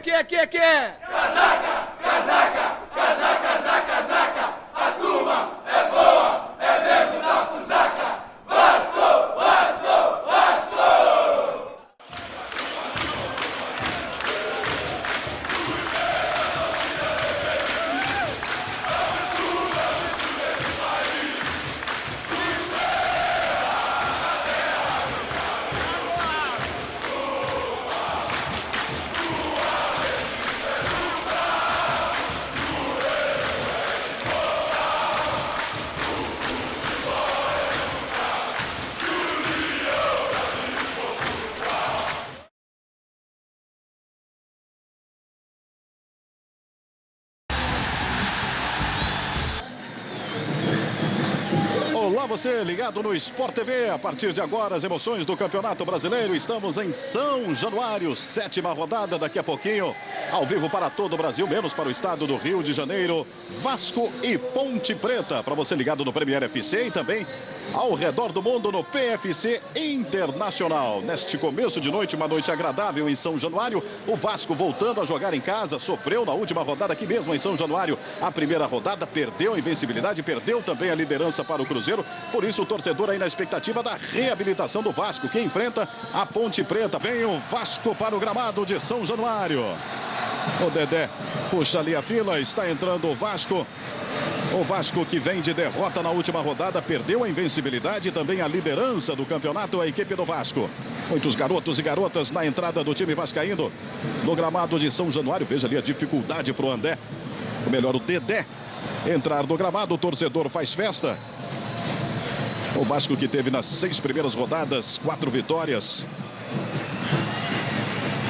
que é? Casaca, casaca, casaca, casaca, casaca. A turma é boa, é mesmo da fusaca. Vasco, Vasco, Vasco! Olá, você ligado no Sport TV. A partir de agora, as emoções do Campeonato Brasileiro. Estamos em São Januário, 7ª rodada. Daqui a pouquinho, ao vivo para todo o Brasil, menos para o estado do Rio de Janeiro. Vasco e Ponte Preta. Para você ligado no Premier FC e também ao redor do mundo no PFC Internacional. Neste começo de noite, uma noite agradável em São Januário. O Vasco voltando a jogar em casa. Sofreu na última rodada aqui mesmo em São Januário. A primeira rodada perdeu a invencibilidade, perdeu também a liderança para o Cruzeiro. Por isso o torcedor aí na expectativa da reabilitação do Vasco, que enfrenta a Ponte Preta. Vem o Vasco para o gramado de São Januário. O Dedé puxa ali a fila, está entrando o Vasco. O Vasco que vem de derrota na última rodada, perdeu a invencibilidade e também a liderança do campeonato, a equipe do Vasco. Muitos garotos e garotas na entrada do time vascaíno no gramado de São Januário. Veja ali a dificuldade para o André, ou melhor, o Dedé, entrar no gramado. O torcedor faz festa. O Vasco que teve nas 6 primeiras rodadas 4 vitórias.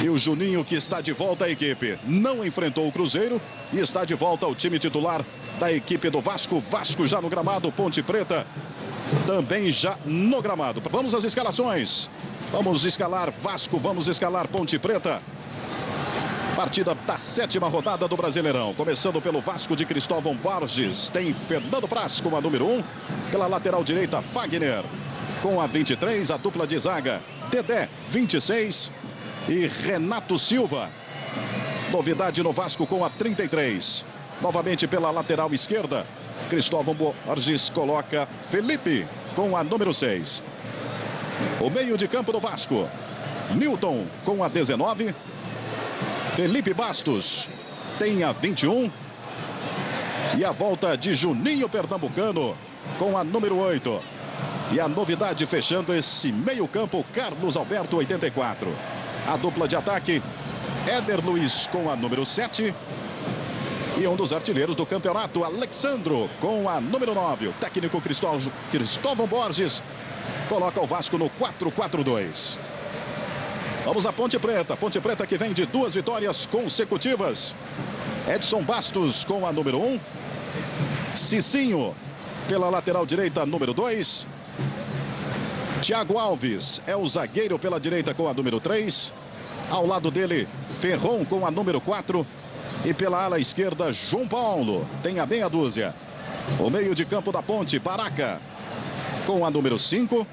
E o Juninho que está de volta à equipe. Não enfrentou o Cruzeiro e está de volta ao time titular da equipe do Vasco. Vasco já no gramado, Ponte Preta também já no gramado. Vamos às escalações. Vamos escalar Vasco, vamos escalar Ponte Preta. Partida da 7ª rodada do Brasileirão. Começando pelo Vasco de Cristóvão Borges. Tem Fernando Praz com a número 1. Pela lateral direita, Fagner. Com a 23, a dupla de zaga. Dedé, 26. E Renato Silva. Novidade no Vasco com a 33. Novamente pela lateral esquerda. Cristóvão Borges coloca Felipe com a número 6. O meio de campo do Vasco. Newton com a 19. Felipe Bastos tem a 21. E a volta de Juninho Pernambucano com a número 8. E a novidade fechando esse meio campo, Carlos Alberto, 84. A dupla de ataque, Éder Luiz com a número 7. E um dos artilheiros do campeonato, Alexandro, com a número 9. O técnico Cristóvão Borges coloca o Vasco no 4-4-2. Vamos à Ponte Preta. Ponte Preta que vem de 2 vitórias consecutivas. Edson Bastos com a número 1. Cicinho pela lateral direita, número 2. Thiago Alves é o zagueiro pela direita com a número 3. Ao lado dele, Ferron com a número 4. E pela ala esquerda, João Paulo tem a meia dúzia. O meio de campo da Ponte, Baraca com a número 5.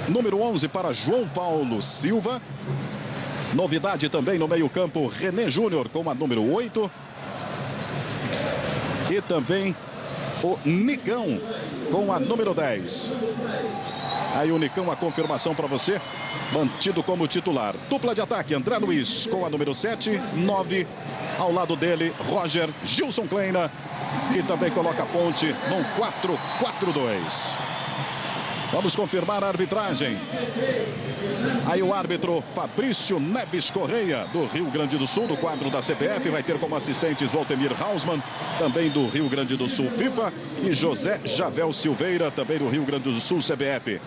Número 11 para João Paulo Silva. Novidade também no meio-campo, René Júnior com a número 8. E também o Nicão com a número 10. Aí o Nicão, a confirmação para você, mantido como titular. Dupla de ataque, André Luiz com a número 7, 9. Ao lado dele, Roger Gilson Kleina, que também coloca a Ponte num 4-4-2. Vamos confirmar a arbitragem. Aí o árbitro Fabrício Neves Correia, do Rio Grande do Sul, do quadro da CBF. Vai ter como assistentes Waltemir Hausmann, também do Rio Grande do Sul, FIFA. E José Javel Silveira, também do Rio Grande do Sul, CBF.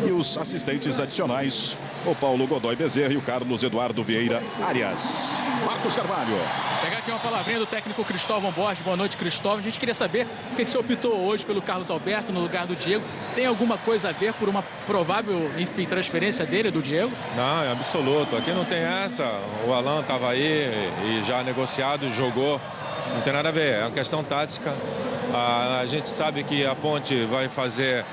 E os assistentes adicionais, o Paulo Godoy Bezerra e o Carlos Eduardo Vieira Arias. Marcos Carvalho. Pegar aqui uma palavrinha do técnico Cristóvão Borges. Boa noite, Cristóvão. A gente queria saber por que você optou hoje pelo Carlos Alberto no lugar do Diego. Tem alguma coisa a ver por uma provável, enfim, transferência dele, do Diego? Não, é absoluto. Aqui não tem essa. O Alan estava aí e já negociado, jogou. Não tem nada a ver. É uma questão tática. A gente sabe que a Ponte vai fazer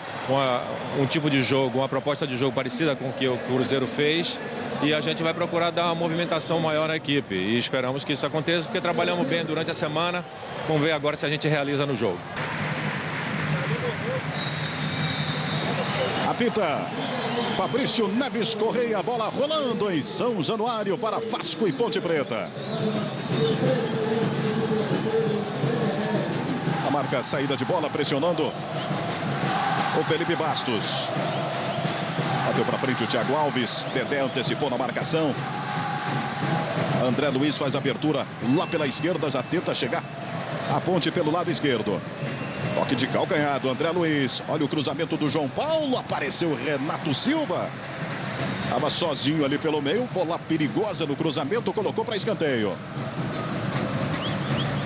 um tipo de jogo, uma proposta de jogo parecida com o que o Cruzeiro fez. e a gente vai procurar dar uma movimentação maior à equipe. E esperamos que isso aconteça, porque trabalhamos bem durante a semana. Vamos ver agora se a gente realiza no jogo. Apita Fabrício Neves Correia, bola rolando em São Januário para Vasco e Ponte Preta. A marca saída de bola pressionando o Felipe Bastos. Bateu para frente o Thiago Alves. Dedé antecipou na marcação. André Luiz faz abertura lá pela esquerda, já tenta chegar a Ponte pelo lado esquerdo. Toque de calcanhar do André Luiz. Olha o cruzamento do João Paulo. Apareceu o Renato Silva. Estava sozinho ali pelo meio. Bola perigosa no cruzamento. Colocou para escanteio.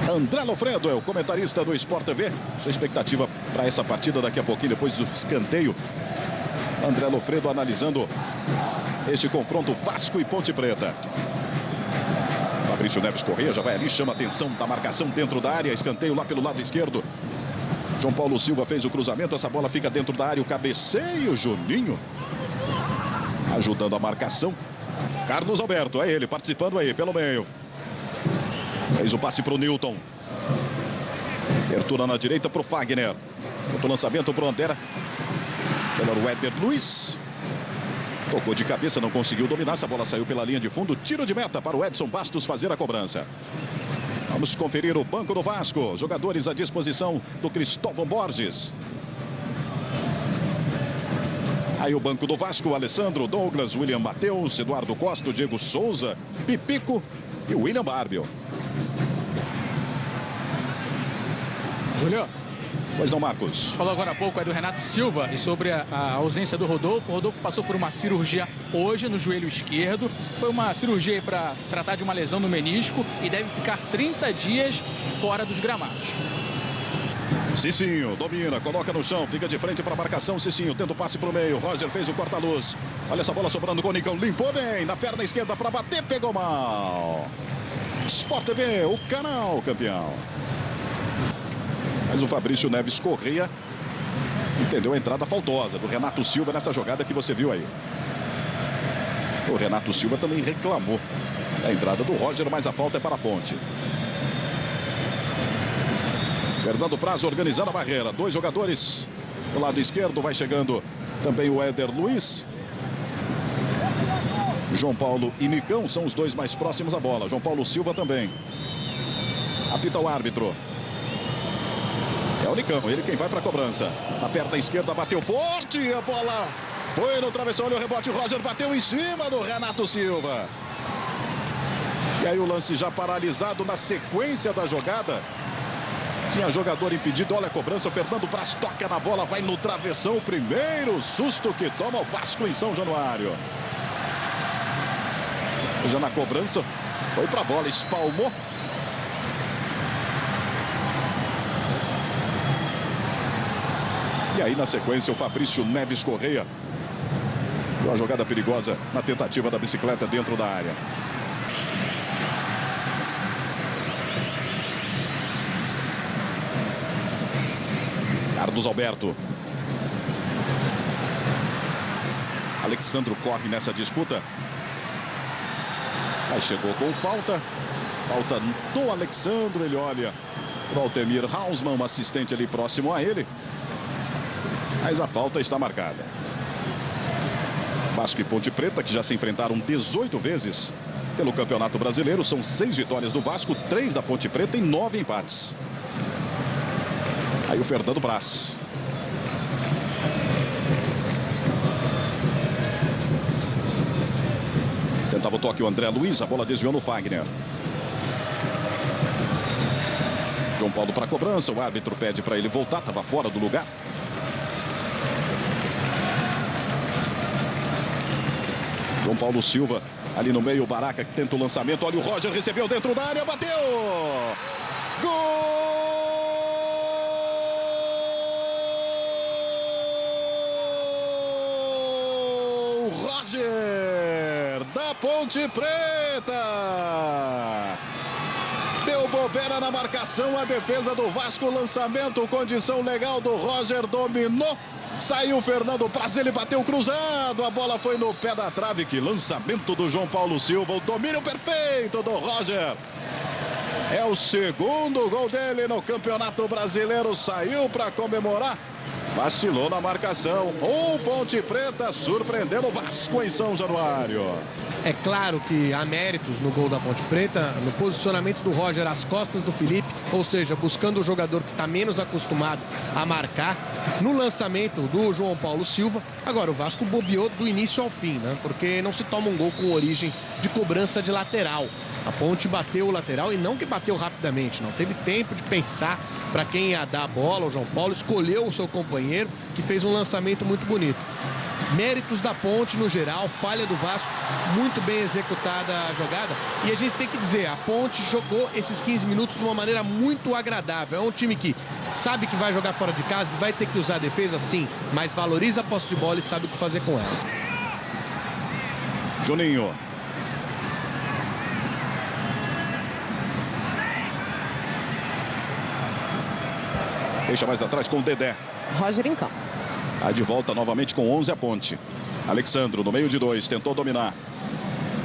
André Lofredo é o comentarista do Sport TV. Sua expectativa para essa partida daqui a pouquinho, depois do escanteio. André Lofredo analisando este confronto Vasco e Ponte Preta. Fabrício Neves Correia já vai ali, chama a atenção da marcação dentro da área. Escanteio lá pelo lado esquerdo. João Paulo Silva fez o cruzamento. Essa bola fica dentro da área. O cabeceio, Juninho ajudando a marcação. Carlos Alberto, é ele participando aí pelo meio. Fez o passe para o Newton. Abertura na direita para o Fagner. Outro lançamento para o Antera. Pelo Éder Luiz. Tocou de cabeça, não conseguiu dominar. Essa bola saiu pela linha de fundo. Tiro de meta para o Edson Bastos fazer a cobrança. Vamos conferir o banco do Vasco. Jogadores à disposição do Cristóvão Borges. Aí o banco do Vasco: Alessandro, Douglas, William Matheus, Eduardo Costa, Diego Souza, Pipico e William Barbio. Júlio. Pois não, Marcos. Falou agora há pouco do Renato Silva e sobre a ausência do Rodolfo. O Rodolfo passou por uma cirurgia hoje no joelho esquerdo. Foi uma cirurgia para tratar de uma lesão no menisco e deve ficar 30 dias fora dos gramados. Cicinho domina, coloca no chão, fica de frente para a marcação. Cicinho tenta o passe para o meio. Roger fez o corta-luz. Olha essa bola sobrando com o Nicão. Limpou bem na perna esquerda para bater, pegou mal. Sport TV, o canal campeão. Mas o Fabrício Neves Correia entendeu a entrada faltosa do Renato Silva nessa jogada que você viu aí. O Renato Silva também reclamou a entrada do Roger, mas a falta é para a Ponte. Fernando Praz organizando a barreira. Dois jogadores do lado esquerdo. Vai chegando também o Éder Luiz. João Paulo e Nicão são os dois mais próximos à bola. João Paulo Silva também. Apita o árbitro. É o Nicão, ele quem vai para a cobrança. Na perna esquerda, bateu forte. A bola foi no travessão, olha o rebote. Roger bateu em cima do Renato Silva. E aí o lance já paralisado na sequência da jogada. Tinha jogador impedido, olha a cobrança. Fernando Praz toca na bola, vai no travessão. O primeiro susto que toma o Vasco em São Januário. Já na cobrança, foi para a bola, espalmou. E aí, na sequência, o Fabrício Neves Correia. Uma jogada perigosa na tentativa da bicicleta dentro da área. Carlos Alberto. Alexandro corre nessa disputa. Aí chegou com falta. Falta do Alexandro. Ele olha para o Altemir Hausmann, um assistente ali próximo a ele. Mas a falta está marcada. Vasco e Ponte Preta, que já se enfrentaram 18 vezes pelo Campeonato Brasileiro. São 6 vitórias do Vasco, 3 da Ponte Preta e 9 empates. Aí o Fernando Praz. Tentava o toque o André Luiz, a bola desviou no Fagner. João Paulo para a cobrança, o árbitro pede para ele voltar, estava fora do lugar. João Paulo Silva ali no meio, o Baraca que tenta o lançamento. Olha o Roger, recebeu dentro da área, bateu! Gol! Roger da Ponte Preta! Deu bobeira espera na marcação a defesa do Vasco. Lançamento, condição legal do Roger, dominou. Saiu Fernando Praz, ele bateu cruzado. A bola foi no pé da trave. Que lançamento do João Paulo Silva. O domínio perfeito do Roger. É o segundo gol dele no Campeonato Brasileiro. Saiu para comemorar. Vacilou na marcação. Ponte Preta surpreendendo o Vasco em São Januário. É claro que há méritos no gol da Ponte Preta, no posicionamento do Roger às costas do Felipe, ou seja, buscando o jogador que está menos acostumado a marcar, no lançamento do João Paulo Silva. Agora, o Vasco bobeou do início ao fim, né? Porque não se toma um gol com origem de cobrança de lateral. A Ponte bateu o lateral e não que bateu rapidamente, não teve tempo de pensar para quem ia dar a bola. O João Paulo escolheu o seu companheiro, que fez um lançamento muito bonito. Méritos da Ponte no geral, falha do Vasco, muito bem executada a jogada. E a gente tem que dizer, a Ponte jogou esses 15 minutos de uma maneira muito agradável. É um time que sabe que vai jogar fora de casa, que vai ter que usar a defesa, sim, mas valoriza a posse de bola e sabe o que fazer com ela. Juninho. Deixa mais atrás com o Dedé. Roger em campo. Tá de volta novamente com 11 a Ponte. Alexandro no meio de 2, tentou dominar.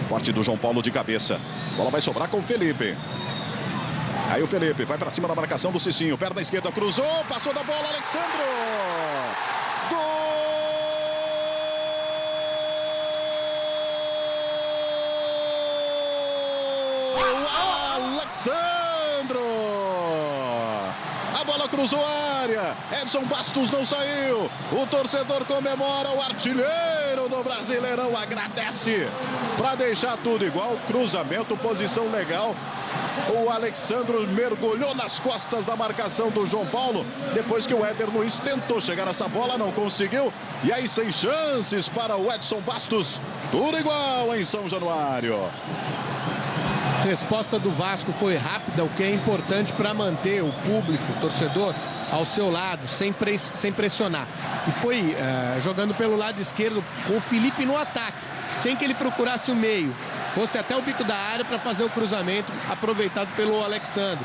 Corte do João Paulo de cabeça. Bola vai sobrar com o Felipe. Aí o Felipe vai para cima da marcação do Cicinho. Perna esquerda, cruzou, passou da bola, Alexandro. Gol! Alexandro! A bola cruzou a área. Edson Bastos não saiu. O torcedor comemora. O artilheiro do Brasileirão agradece. Para deixar tudo igual. Cruzamento, posição legal. O Alexandro mergulhou nas costas da marcação do João Paulo. Depois que o Éder Luiz tentou chegar nessa bola, não conseguiu. E aí sem chances para o Edson Bastos. Tudo igual em São Januário. A resposta do Vasco foi rápida, o que é importante para manter o público, o torcedor, ao seu lado, sem pressionar. E foi jogando pelo lado esquerdo com o Felipe no ataque, sem que ele procurasse o meio. Fosse até o bico da área para fazer o cruzamento aproveitado pelo Alexandre.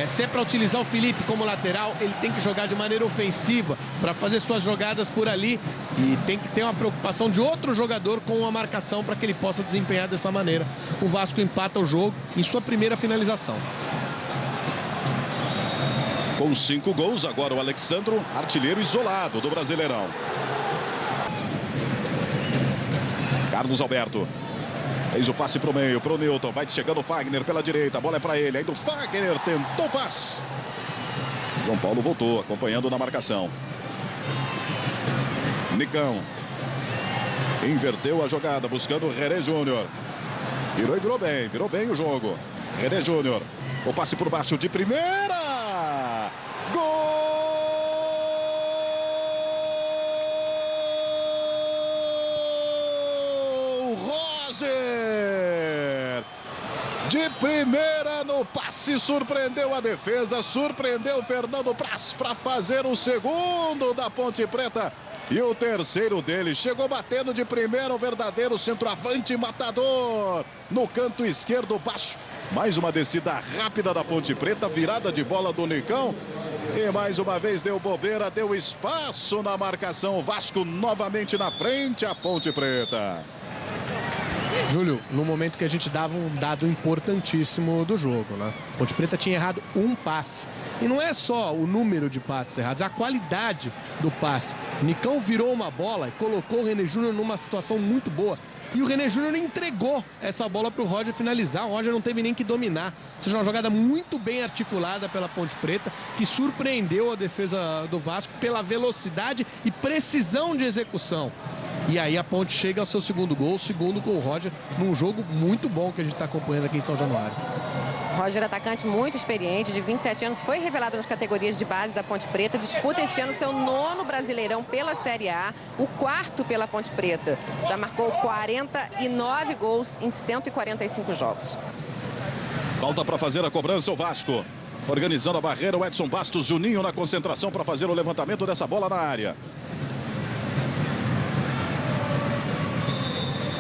Se é para utilizar o Felipe como lateral, ele tem que jogar de maneira ofensiva para fazer suas jogadas por ali. E tem que ter uma preocupação de outro jogador com a marcação para que ele possa desempenhar dessa maneira. O Vasco empata o jogo em sua primeira finalização. Com 5 gols, agora o Alexandro, artilheiro isolado do Brasileirão. Carlos Alberto. Eis o passe para o meio, para o Newton. Vai chegando o Fagner pela direita. A bola é para ele. Ainda o Fagner tentou o passe. João Paulo voltou, acompanhando na marcação. Nicão. Inverteu a jogada, buscando o René Júnior. Virou e virou bem o jogo. René Júnior. O passe por baixo de primeira. Gol! De primeira no passe, surpreendeu a defesa, surpreendeu Fernando Praz para fazer o segundo da Ponte Preta. E o terceiro dele chegou batendo de primeira, o verdadeiro centroavante matador. No canto esquerdo baixo, mais uma descida rápida da Ponte Preta, virada de bola do Nicão. E mais uma vez deu bobeira, deu espaço na marcação. Vasco novamente na frente, a Ponte Preta. Júlio, no momento que a gente dava um dado importantíssimo do jogo, né? Ponte Preta tinha errado um passe. E não é só o número de passes errados, a qualidade do passe. O Nicão virou uma bola e colocou o René Júnior numa situação muito boa. E o René Júnior entregou essa bola para o Roger finalizar. O Roger não teve nem que dominar. Ou seja, uma jogada muito bem articulada pela Ponte Preta, que surpreendeu a defesa do Vasco pela velocidade e precisão de execução. E aí a Ponte chega ao seu segundo gol, segundo com o Roger, num jogo muito bom que a gente está acompanhando aqui em São Januário. Roger, atacante muito experiente, de 27 anos, foi revelado nas categorias de base da Ponte Preta, disputa este ano seu 9º Brasileirão pela Série A, o 4º pela Ponte Preta. Já marcou 49 gols em 145 jogos. Falta para fazer a cobrança o Vasco. Organizando a barreira, o Edson Bastos, Juninho na concentração para fazer o levantamento dessa bola na área.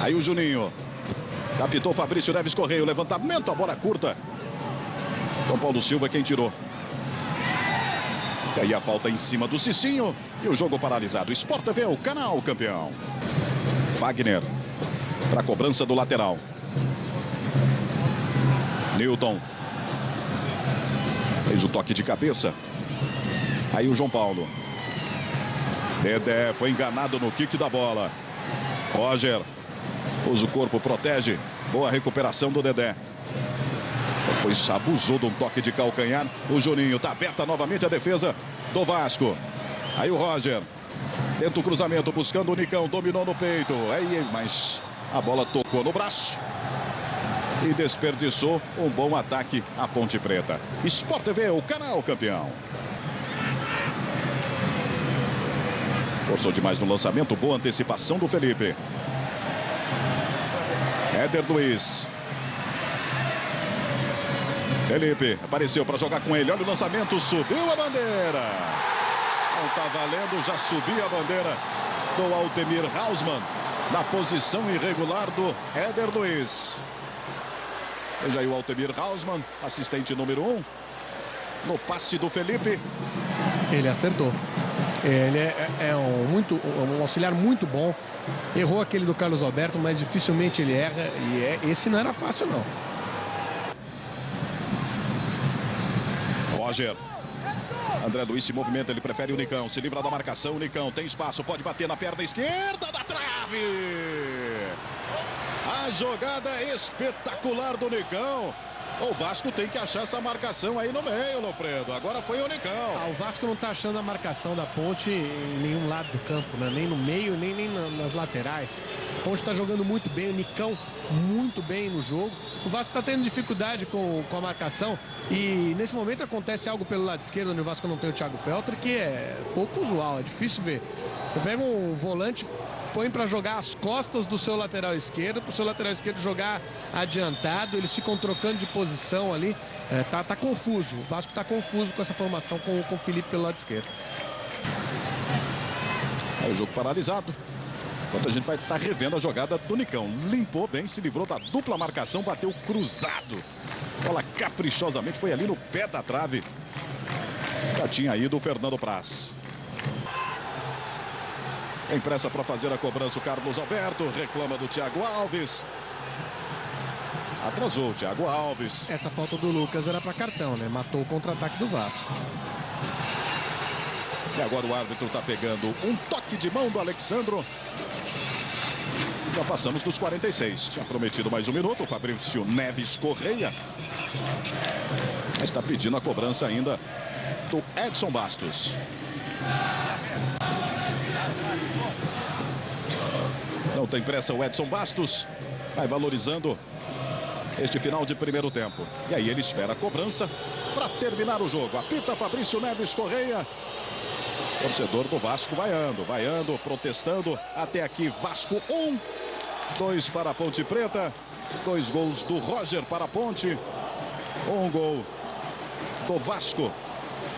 Aí o Juninho. Captou Fabrício Neves Correia. O levantamento, a bola curta. João Paulo Silva quem tirou. E aí a falta em cima do Cicinho e o jogo paralisado. Sport TV, o canal campeão. Wagner para a cobrança do lateral. Newton. Fez o toque de cabeça. Aí o João Paulo. Dedé foi enganado no kick da bola. Roger. Usa o corpo, protege. Boa recuperação do Dedé. Depois abusou de um toque de calcanhar. O Juninho está aberta novamente a defesa do Vasco. Aí o Roger. Tenta o cruzamento, buscando o Nicão. Dominou no peito. Aí, mas a bola tocou no braço. E desperdiçou um bom ataque à Ponte Preta. Sport TV, o canal campeão. Forçou demais no lançamento. Boa antecipação do Felipe. Éder Luiz. Felipe apareceu para jogar com ele. Olha o lançamento. Subiu a bandeira. Não está valendo. Já subiu a bandeira do Altemir Hausmann. Na posição irregular do Éder Luiz. Veja aí o Altemir Hausmann, assistente número 1. No passe do Felipe. Ele acertou. Ele é um auxiliar muito bom. Errou aquele do Carlos Alberto, mas dificilmente ele erra. E esse não era fácil, não. Roger. André Luiz se movimenta, ele prefere o Nicão. Se livra da marcação, o Nicão tem espaço, pode bater na perna esquerda da trave. A jogada espetacular do Nicão. O Vasco tem que achar essa marcação aí no meio, Lofredo. Agora foi o Nicão. O Vasco não está achando a marcação da Ponte em nenhum lado do campo, né? Nem no meio, nem nas laterais. A Ponte está jogando muito bem, o Nicão muito bem no jogo. O Vasco está tendo dificuldade com a marcação e nesse momento acontece algo pelo lado esquerdo, onde o Vasco não tem o Thiago Feltre, que é pouco usual, é difícil ver. Você pega um volante, põe para jogar as costas do seu lateral esquerdo, para o seu lateral esquerdo jogar adiantado, eles ficam trocando de posição ali, tá confuso, o Vasco tá confuso com essa formação com o Felipe pelo lado esquerdo. Aí o jogo paralisado, enquanto a gente vai estar revendo a jogada do Nicão. Limpou bem, se livrou da dupla marcação, bateu cruzado, bola caprichosamente, foi ali no pé da trave, já tinha ido o Fernando Praz. Em pressa para fazer a cobrança o Carlos Alberto, reclama do Thiago Alves. Atrasou o Thiago Alves. Essa falta do Lucas era para cartão, né? Matou o contra-ataque do Vasco. E agora o árbitro está pegando um toque de mão do Alexandro. Já passamos dos 46. Tinha prometido mais um minuto o Fabrício Neves Correia. Mas está pedindo a cobrança ainda do Edson Bastos. Não tem pressa o Edson Bastos. Vai valorizando este final de primeiro tempo. E aí ele espera a cobrança para terminar o jogo. Apita Fabrício Neves Correia. Torcedor do Vasco vaiando, protestando. Até aqui Vasco 1. 2 para a Ponte Preta. 2 gols do Roger para a Ponte. 1 gol do Vasco.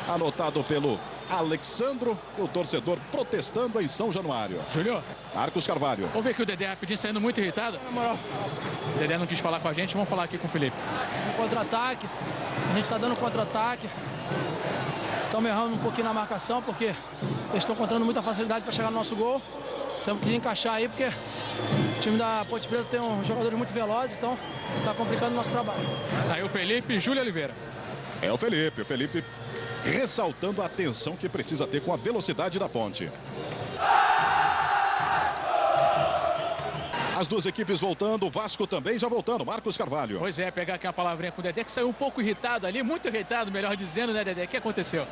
Anotado pelo Alexandro, o torcedor protestando em São Januário. Júlio. Marcos Carvalho. Vamos ver que o Dedé rapidinho saindo muito irritado. O Dedé não quis falar com a gente, vamos falar aqui com o Felipe. Contra-ataque, a gente está dando contra-ataque. Estamos errando um pouquinho na marcação, porque eles estão encontrando muita facilidade para chegar no nosso gol. Temos que encaixar aí, porque o time da Ponte Preta tem jogadores muito velozes, então está complicando o nosso trabalho. Aí o Felipe e Júlio Oliveira. É o Felipe ressaltando a atenção que precisa ter com a velocidade da Ponte. As duas equipes voltando, o Vasco também já voltando. Marcos Carvalho. Pois é, pegar aqui uma palavrinha com o Dedé, que saiu um pouco irritado ali, muito irritado, melhor dizendo, né, Dedé? O que aconteceu?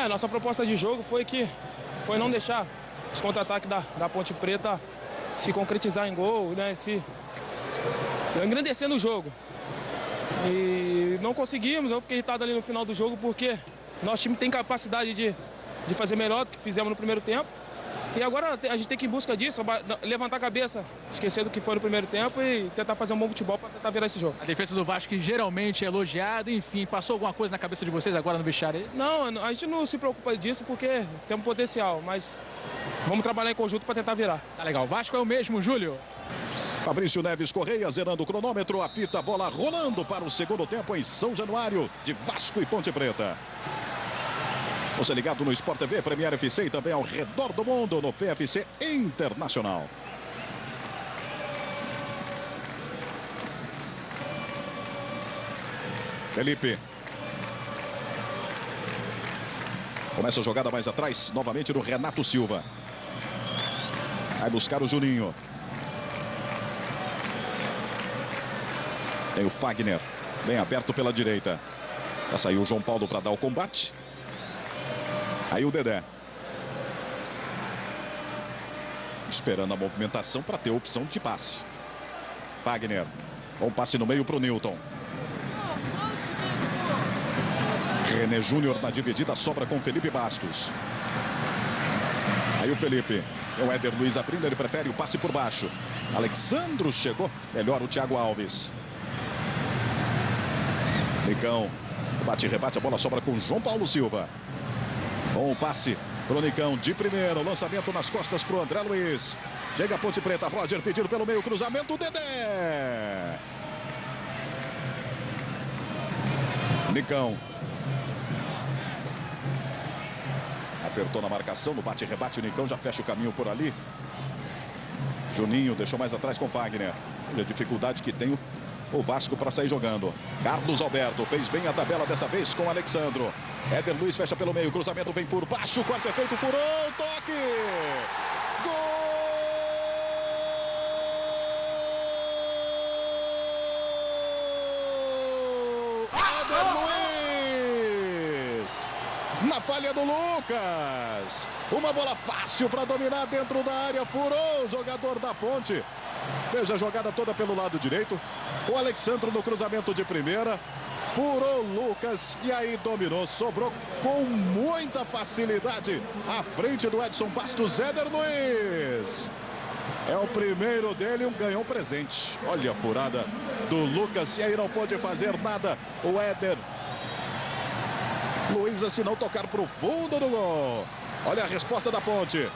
Nossa proposta de jogo foi não deixar os contra-ataques da Ponte Preta se concretizar em gol, né? Engrandecendo o jogo. E não conseguimos, eu fiquei irritado ali no final do jogo porque nosso time tem capacidade de fazer melhor do que fizemos no primeiro tempo. E agora a gente tem que ir em busca disso, levantar a cabeça, esquecer do que foi no primeiro tempo e tentar fazer um bom futebol para tentar virar esse jogo. A defesa do Vasco que geralmente é elogiada, enfim, passou alguma coisa na cabeça de vocês agora no vestiário aí? Não, a gente não se preocupa disso porque temos potencial, mas vamos trabalhar em conjunto para tentar virar. Tá legal, o Vasco é o mesmo, Júlio? Fabrício Neves Correia zerando o cronômetro, apita a bola rolando para o segundo tempo em São Januário de Vasco e Ponte Preta. Você ligado no Sport TV, Premier FC e também ao redor do mundo no PFC Internacional. Felipe. Começa a jogada mais atrás, novamente no Renato Silva. Vai buscar o Juninho. Tem o Fagner, bem aberto pela direita. Já saiu o João Paulo para dar o combate. Aí o Dedé. Esperando a movimentação para ter a opção de passe. Fagner. Bom passe no meio para o Newton. René Júnior na dividida, sobra com Felipe Bastos. Aí o Felipe. O Éder Luiz abrindo, ele prefere o passe por baixo. Alexandro chegou. Melhor o Thiago Alves. Nicão. Bate e rebate, a bola sobra com João Paulo Silva. Bom passe pro Nicão de primeiro. Lançamento nas costas pro André Luiz. Chega a Ponte Preta. Roger pedindo pelo meio. Cruzamento. Dedé. Nicão. Apertou na marcação. No bate e rebate. O Nicão já fecha o caminho por ali. Juninho deixou mais atrás com Fagner. A dificuldade que tem o Vasco para sair jogando. Carlos Alberto fez bem a tabela dessa vez com Alexandro. Éder Luiz fecha pelo meio. Cruzamento vem por baixo. Corte é feito. Furou. Toque. Gol! Na falha do Lucas. Uma bola fácil para dominar dentro da área. Furou o jogador da Ponte. Veja a jogada toda pelo lado direito. O Alexandro no cruzamento de primeira. Furou o Lucas e aí dominou. Sobrou com muita facilidade à frente do Edson Bastos. Éder Luiz. É o primeiro dele, um ganhão presente. Olha a furada do Lucas e aí não pôde fazer nada. O Éder Luiz, se não tocar para o fundo do gol. Olha a resposta da Ponte.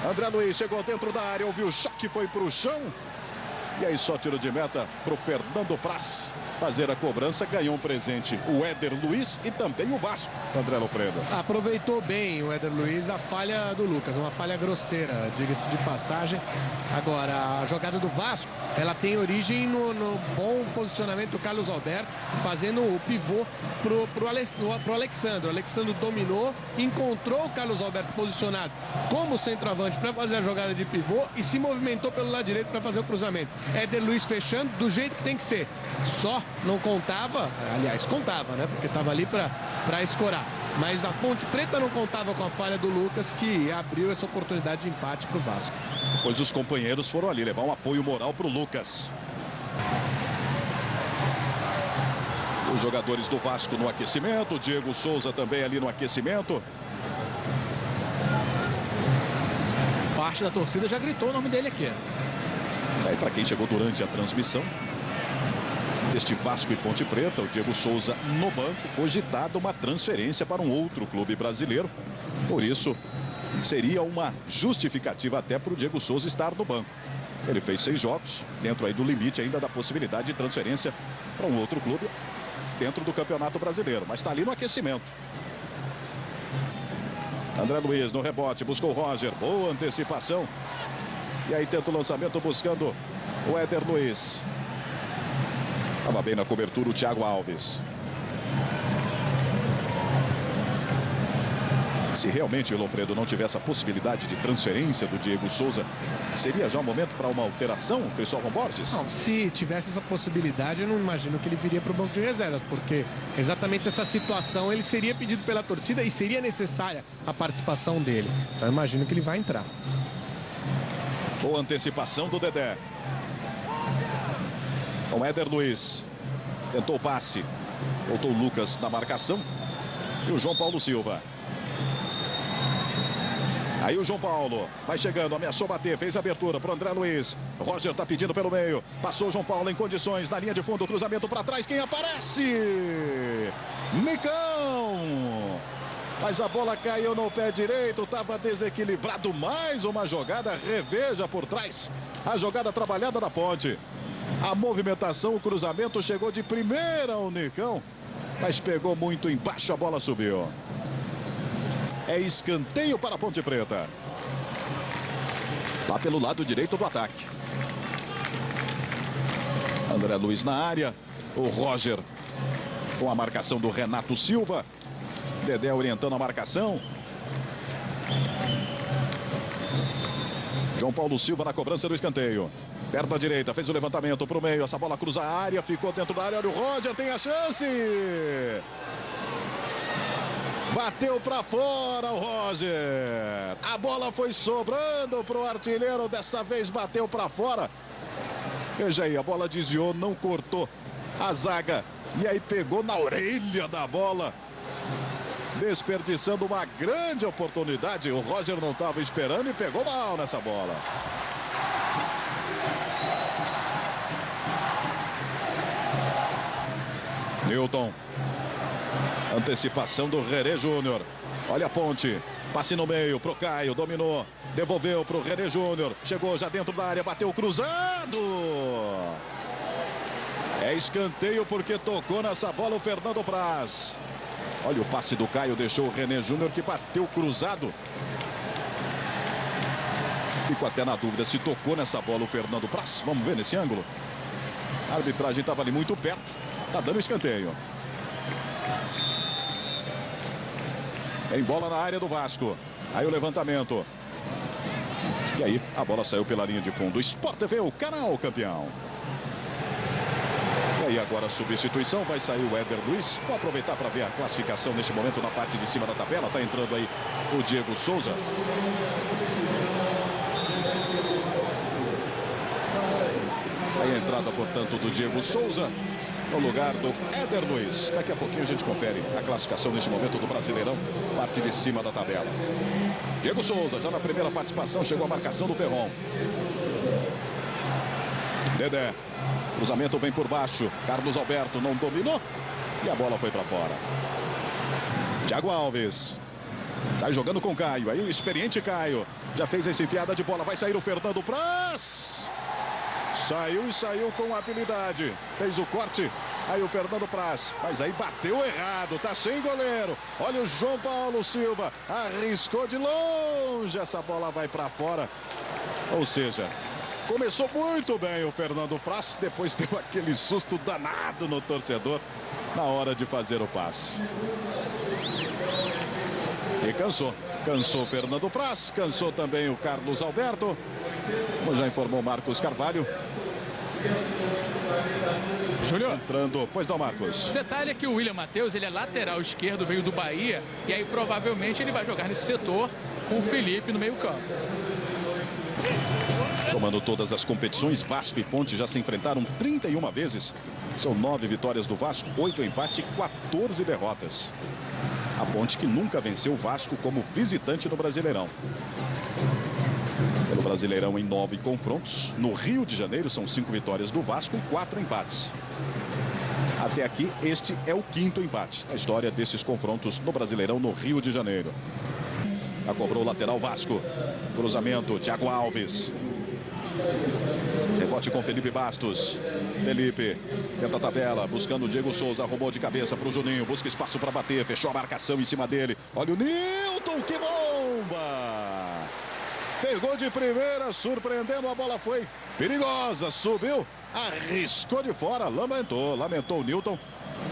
André Luiz chegou dentro da área, ouviu o choque, foi para o chão. E aí só tiro de meta para o Fernando Praz fazer a cobrança. Ganhou um presente o Éder Luiz e também o Vasco, André Lofredo. Aproveitou bem o Éder Luiz a falha do Lucas, uma falha grosseira, diga-se de passagem. Agora, a jogada do Vasco, ela tem origem no bom posicionamento do Carlos Alberto, fazendo o pivô pro Alexandro. O Alexandro dominou, encontrou o Carlos Alberto posicionado como centroavante para fazer a jogada de pivô e se movimentou pelo lado direito para fazer o cruzamento. Éder Luiz fechando do jeito que tem que ser. Só não contava, aliás, contava, né? Porque estava ali para escorar. Mas a Ponte Preta não contava com a falha do Lucas, que abriu essa oportunidade de empate para o Vasco. Pois os companheiros foram ali levar um apoio moral para o Lucas. Os jogadores do Vasco no aquecimento, Diego Souza também ali no aquecimento. Parte da torcida já gritou o nome dele aqui. Aí para quem chegou durante a transmissão deste Vasco e Ponte Preta, o Diego Souza no banco, cogitado uma transferência para um outro clube brasileiro. Por isso, seria uma justificativa até para o Diego Souza estar no banco. Ele fez 6 jogos, dentro aí do limite ainda da possibilidade de transferência para um outro clube dentro do Campeonato Brasileiro, mas está ali no aquecimento. André Luiz no rebote, buscou o Roger, boa antecipação. E aí tenta o lançamento buscando o Éder Luiz. Estava bem na cobertura o Thiago Alves. Se realmente o Lofredo não tivesse a possibilidade de transferência do Diego Souza, seria já um momento para uma alteração, Cristóvão Borges? Não, se tivesse essa possibilidade, eu não imagino que ele viria para o banco de reservas, porque exatamente essa situação ele seria pedido pela torcida e seria necessária a participação dele. Então eu imagino que ele vai entrar. Boa antecipação do Dedé. Com Éder Luiz. Tentou o passe. Voltou o Lucas na marcação. E o João Paulo Silva. Aí o João Paulo vai chegando, ameaçou bater, fez a abertura para o André Luiz. Roger está pedindo pelo meio. Passou o João Paulo em condições, na linha de fundo, cruzamento para trás. Quem aparece? Nicão! Mas a bola caiu no pé direito, estava desequilibrado. Mais uma jogada, reveja por trás. A jogada trabalhada da Ponte. A movimentação, o cruzamento chegou de primeira ao Nicão, mas pegou muito embaixo, a bola subiu. É escanteio para a Ponte Preta. Lá pelo lado direito do ataque. André Luiz na área. O Roger com a marcação do Renato Silva. Dedé orientando a marcação. João Paulo Silva na cobrança do escanteio. Perto da direita, fez o levantamento para o meio. Essa bola cruza a área, ficou dentro da área. Olha o Roger, tem a chance. Bateu para fora o Roger. A bola foi sobrando para o artilheiro. Dessa vez bateu para fora. Veja aí, a bola desviou, não cortou a zaga. E aí pegou na orelha da bola. Desperdiçando uma grande oportunidade. O Roger não estava esperando e pegou mal nessa bola. Newton. Antecipação do René Júnior. Olha a Ponte. Passe no meio pro Caio. Dominou. Devolveu pro René Júnior. Chegou já dentro da área. Bateu cruzado. É escanteio porque tocou nessa bola o Fernando Praz. Olha o passe do Caio. Deixou o René Júnior que bateu cruzado. Fico até na dúvida se tocou nessa bola o Fernando Praz. Vamos ver nesse ângulo. A arbitragem estava ali muito perto. Tá dando escanteio. Tem bola na área do Vasco. Aí o levantamento. E aí a bola saiu pela linha de fundo. Sport TV, o canal campeão. E aí agora a substituição. Vai sair o Éder Luiz. Vou aproveitar para ver a classificação neste momento na parte de cima da tabela. Tá entrando aí o Diego Souza. Aí a entrada, portanto, do Diego Souza no lugar do Éder Luiz. Daqui a pouquinho a gente confere a classificação neste momento do Brasileirão, parte de cima da tabela. Diego Souza, já na primeira participação, chegou a marcação do Ferron. Dedé. Cruzamento vem por baixo. Carlos Alberto não dominou. E a bola foi para fora. Thiago Alves. Tá jogando com o Caio. Aí o experiente Caio. Já fez essa enfiada de bola. Vai sair o Fernando Praz. Saiu e saiu com habilidade. Fez o corte. Aí o Fernando Praz. Mas aí bateu errado. Tá sem goleiro. Olha o João Paulo Silva. Arriscou de longe. Essa bola vai para fora. Ou seja, começou muito bem o Fernando Praz. Depois deu aquele susto danado no torcedor na hora de fazer o passe. E cansou. Cansou o Fernando Praz. Cansou também o Carlos Alberto. Como já informou Marcos Carvalho. Júlio. Entrando. Pois não, Marcos. O detalhe é que o William Matheus, ele é lateral esquerdo, veio do Bahia. E aí provavelmente ele vai jogar nesse setor com o Felipe no meio campo. Somando todas as competições, Vasco e Ponte já se enfrentaram 31 vezes. São 9 vitórias do Vasco, 8 empates e 14 derrotas. A Ponte que nunca venceu o Vasco como visitante no Brasileirão. Pelo Brasileirão em 9 confrontos. No Rio de Janeiro são 5 vitórias do Vasco e 4 empates. Até aqui, este é o 5º empate na história desses confrontos no Brasileirão no Rio de Janeiro. Já cobrou o lateral Vasco. Cruzamento, Thiago Alves. Rebote com Felipe Bastos. Felipe tenta a tabela, buscando o Diego Souza. Arrumou de cabeça para o Juninho. Busca espaço para bater. Fechou a marcação em cima dele. Olha o Newton, que bomba! Pegou de primeira, surpreendendo. A bola foi perigosa. Subiu, arriscou de fora. Lamentou o Newton.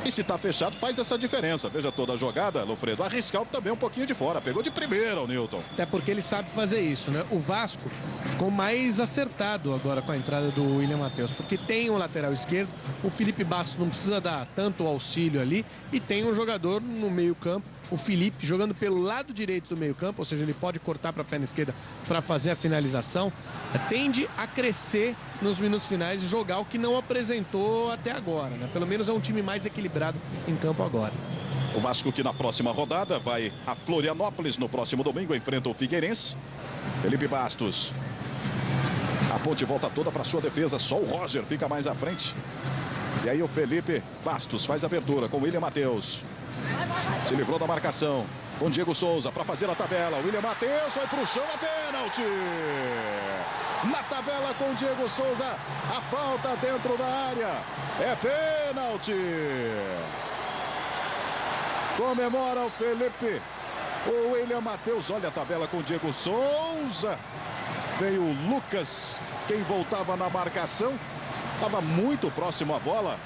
E se está fechado, faz essa diferença. Veja toda a jogada, Lofredo. Arriscar também um pouquinho de fora. Pegou de primeira o Newton. Até porque ele sabe fazer isso, né? O Vasco ficou mais acertado agora com a entrada do William Matheus, porque tem um lateral esquerdo. O Felipe Bastos não precisa dar tanto auxílio ali. E tem um jogador no meio-campo, o Felipe, jogando pelo lado direito do meio-campo, ou seja, ele pode cortar para a perna esquerda para fazer a finalização. Tende a crescer nos minutos finais e jogar o que não apresentou até agora, né? Pelo menos é um time mais equilibrado em campo agora. O Vasco que na próxima rodada vai a Florianópolis no próximo domingo, enfrenta o Figueirense. Felipe Bastos. A Ponte volta toda para sua defesa, só o Roger fica mais à frente. E aí o Felipe Bastos faz a abertura com o William Matheus. Se livrou da marcação. com Diego Souza para fazer a tabela. William Matheus foi para o chão, é pênalti. Na tabela com Diego Souza, a falta dentro da área. É pênalti. Comemora o Felipe. O William Matheus, olha a tabela com Diego Souza. Veio o Lucas, quem voltava na marcação. Estava muito próximo à bola.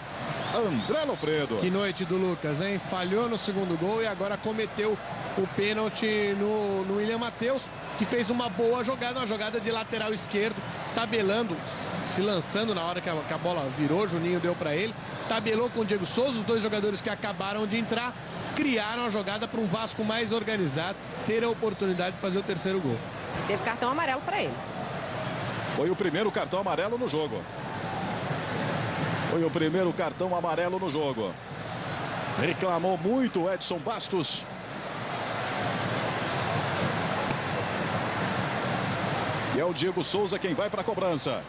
André Lofredo. Que noite do Lucas, hein? Falhou no segundo gol e agora cometeu o pênalti no William Matheus, que fez uma boa jogada, uma jogada de lateral esquerdo, tabelando, se lançando na hora que a bola virou, Juninho deu para ele, tabelou com o Diego Souza, os dois jogadores que acabaram de entrar, criaram a jogada para um Vasco mais organizado ter a oportunidade de fazer o terceiro gol. Teve cartão amarelo para ele. Foi o primeiro cartão amarelo no jogo. Foi o primeiro cartão amarelo no jogo. Reclamou muito o Edson Bastos. E é o Diego Souza quem vai para a cobrança.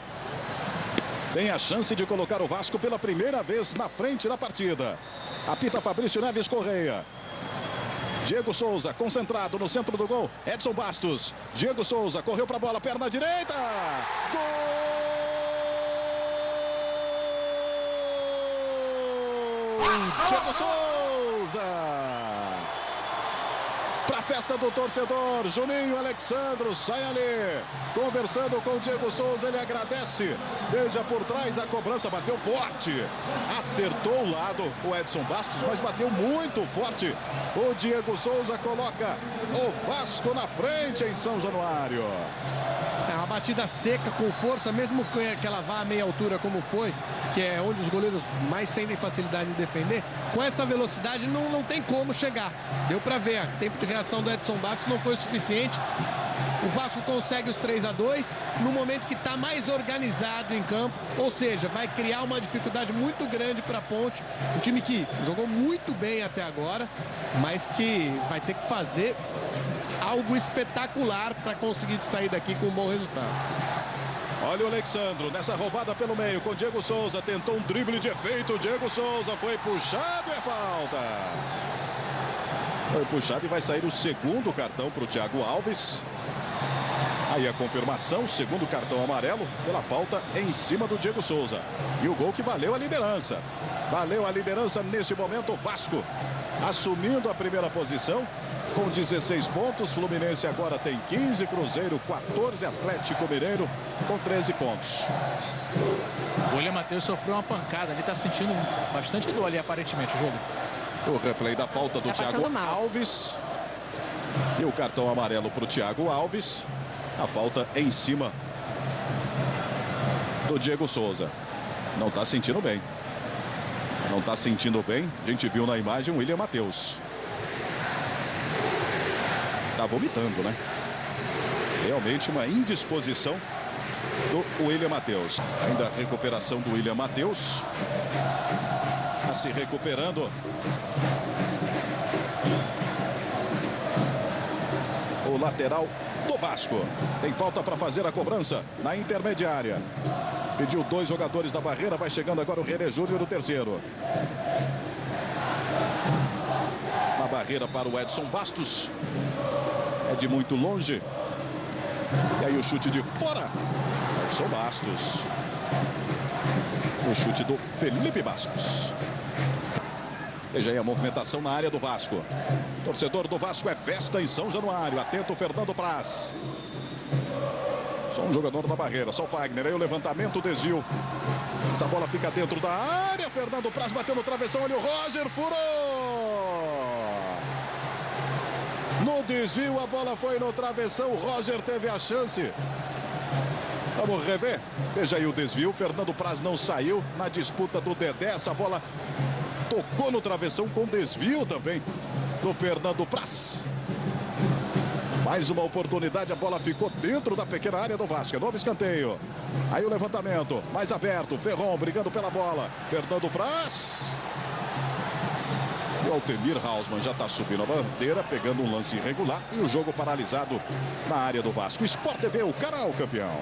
Tem a chance de colocar o Vasco pela primeira vez na frente da partida. Apita Fabrício Neves Correia. Diego Souza concentrado no centro do gol. Edson Bastos. Diego Souza correu para a bola, perna direita. Gol! Diego Souza. Para a festa do torcedor, Juninho Alexandro sai ali, conversando com o Diego Souza, ele agradece, veja por trás, a cobrança bateu forte, acertou o lado o Edson Bastos, mas bateu muito forte. O Diego Souza coloca o Vasco na frente em São Januário. É uma batida seca, com força, mesmo que ela vá a meia altura como foi, que é onde os goleiros mais sentem facilidade de defender, com essa velocidade não tem como chegar. Deu para ver, o tempo de reação do Edson Bastos não foi o suficiente. O Vasco consegue os 3-2 no momento que está mais organizado em campo, ou seja, vai criar uma dificuldade muito grande para a Ponte, um time que jogou muito bem até agora, mas que vai ter que fazer algo espetacular para conseguir sair daqui com um bom resultado. Olha o Alexandro nessa roubada pelo meio com Diego Souza, tentou um drible de efeito, Diego Souza foi puxado, é falta. Foi puxado e vai sair o segundo cartão para o Thiago Alves. Aí a confirmação, segundo cartão amarelo pela falta em cima do Diego Souza. E o gol que valeu a liderança. Valeu a liderança neste momento, o Vasco assumindo a primeira posição com 16 pontos. Fluminense agora tem 15, Cruzeiro 14, Atlético Mineiro com 13 pontos. O William Matheus sofreu uma pancada, ele está sentindo bastante dor ali aparentemente o jogo. O replay da falta do Thiago Alves. E o cartão amarelo para o Thiago Alves. A falta em cima do Diego Souza. Não está sentindo bem. Não está sentindo bem. A gente viu na imagem o William Matheus. Está vomitando, né? Realmente uma indisposição do William Matheus. Ainda a recuperação do William Matheus. Está se recuperando. O lateral do Vasco. Tem falta para fazer a cobrança na intermediária. Pediu dois jogadores da barreira. Vai chegando agora o René Júnior, o terceiro. Na barreira para o Edson Bastos. É de muito longe. E aí o chute de fora. Edson Bastos. O chute do Felipe Bastos. Veja aí a movimentação na área do Vasco. Torcedor do Vasco, é festa em São Januário. Atento o Fernando Praz. Só um jogador na barreira, só o Fagner. Aí o levantamento, o desvio. Essa bola fica dentro da área. Fernando Praz bateu no travessão. Olha o Roger, furou. No desvio, a bola foi no travessão. O Roger teve a chance. Vamos rever. Veja aí o desvio. Fernando Praz não saiu na disputa do Dedé. Essa bola tocou no travessão com desvio também do Fernando Praz. Mais uma oportunidade, a bola ficou dentro da pequena área do Vasco. Novo escanteio. Aí o levantamento, mais aberto. Ferron brigando pela bola. Fernando Praz. E o Altemir Hausmann já está subindo a bandeira, pegando um lance irregular. E o jogo paralisado na área do Vasco. Sport TV, o canal campeão.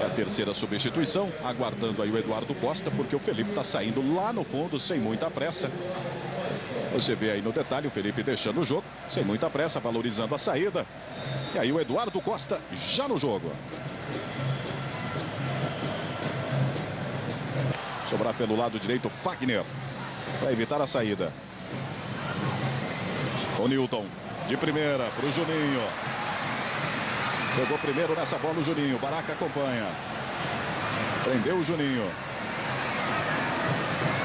É a terceira substituição, aguardando aí o Eduardo Costa, porque o Felipe está saindo lá no fundo, sem muita pressa. Você vê aí no detalhe o Felipe deixando o jogo, sem muita pressa, valorizando a saída. E aí o Eduardo Costa já no jogo. Sobrar pelo lado direito, Fagner, para evitar a saída. O Newton, de primeira para o Juninho. Pegou primeiro nessa bola o Juninho, Baraca acompanha. Prendeu o Juninho.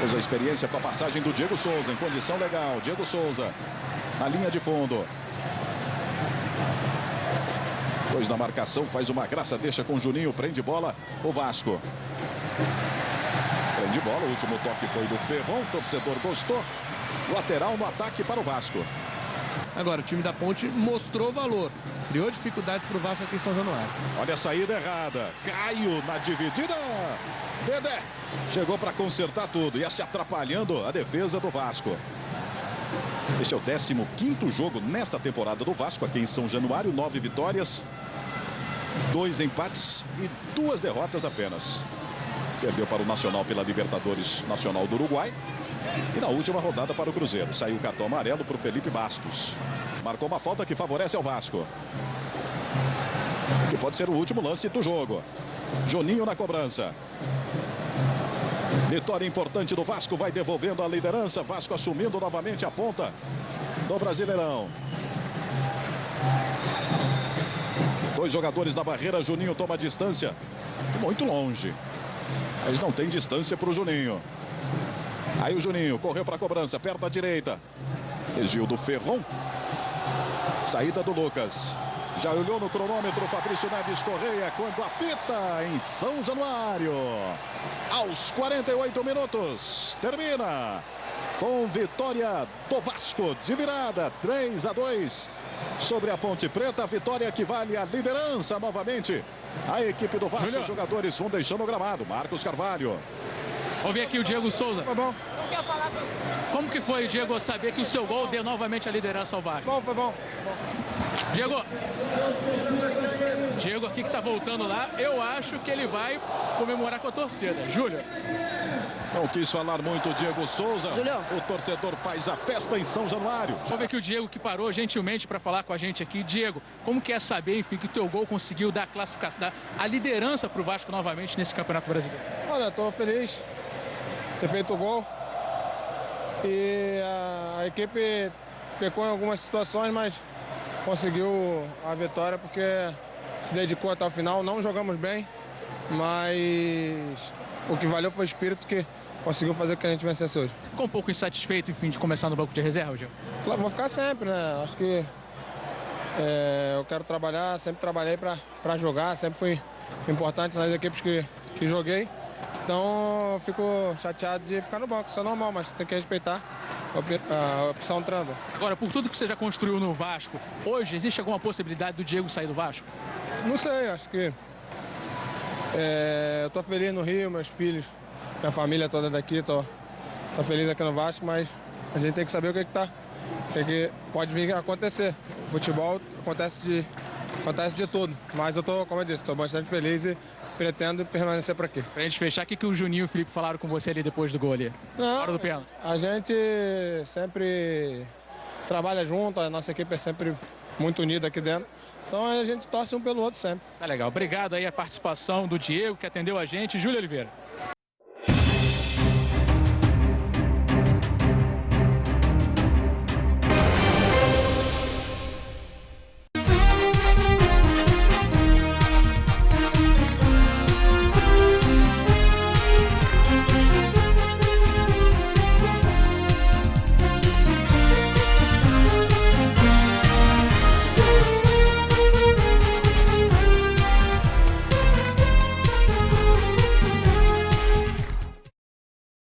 Usa a experiência para a passagem do Diego Souza, em condição legal. Diego Souza, na linha de fundo. Dois na marcação, faz uma graça, deixa com o Juninho, prende bola, o Vasco. Prende bola, o último toque foi do Ferron, o torcedor gostou. Lateral no ataque para o Vasco. Agora, o time da Ponte mostrou valor. Criou dificuldades para o Vasco aqui em São Januário. Olha a saída errada. Caio na dividida. Dedé chegou para consertar tudo. Ia se atrapalhando a defesa do Vasco. Este é o 15º jogo nesta temporada do Vasco aqui em São Januário. 9 vitórias, 2 empates e 2 derrotas apenas. Perdeu para o Nacional pela Libertadores Nacional do Uruguai. E na última rodada para o Cruzeiro. Saiu o cartão amarelo para o Felipe Bastos. Marcou uma falta que favorece ao Vasco. Que pode ser o último lance do jogo. Juninho na cobrança. Vitória importante do Vasco, vai devolvendo a liderança. Vasco assumindo novamente a ponta do Brasileirão. 2 jogadores na barreira, Juninho toma distância. Muito longe. Mas não tem distância para o Juninho. Aí o Juninho correu para a cobrança, perto da direita. Desvio do Ferron. Saída do Lucas. Já olhou no cronômetro Fabrício Neves Correia quando apita em São Januário. Aos 48 minutos. Termina com vitória do Vasco de virada 3-2 sobre a Ponte Preta. Vitória que vale a liderança novamente. A equipe do Vasco, os jogadores vão deixando o gramado. Marcos Carvalho. Vou ver aqui o Diego Souza. Foi bom. Como que foi, Diego, saber que o seu gol deu novamente a liderança ao Vasco? Foi bom. Diego aqui que tá voltando lá, eu acho que ele vai comemorar com a torcida. Júlio. Não quis falar muito o Diego Souza. Júlio. O torcedor faz a festa em São Januário. Vamos ver aqui o Diego que parou gentilmente para falar com a gente aqui. Diego, como que é saber, enfim, que o teu gol conseguiu dar a classificação, dar a liderança para o Vasco novamente nesse Campeonato Brasileiro? Olha, estou feliz de ter feito o gol. E a equipe pecou em algumas situações, mas conseguiu a vitória porque se dedicou até o final. Não jogamos bem, mas o que valeu foi o espírito que conseguiu fazer que a gente vencesse hoje. Você ficou um pouco insatisfeito, enfim, de começar no banco de reserva, Diego? Claro, vou ficar sempre, né? Acho que eu quero trabalhar, sempre trabalhei para jogar, sempre fui importante nas equipes que joguei. Então eu fico chateado de ficar no banco, isso é normal, mas tem que respeitar a opção do treinador. Agora, por tudo que você já construiu no Vasco, hoje existe alguma possibilidade do Diego sair do Vasco? Não sei, acho que eu tô feliz no Rio, meus filhos, minha família toda daqui, tô feliz aqui no Vasco, mas a gente tem que saber o que pode vir a acontecer. O futebol acontece de tudo, mas eu tô, como eu disse, tô bastante feliz e pretendo permanecer por aqui. Pra gente fechar, o que o Juninho e o Felipe falaram com você ali depois do gol ali? Não, Hora do pênalti. a gente sempre trabalha junto, a nossa equipe é sempre muito unida aqui dentro. Então a gente torce um pelo outro sempre. Tá legal. Obrigado aí a participação do Diego, que atendeu a gente. Júlio Oliveira.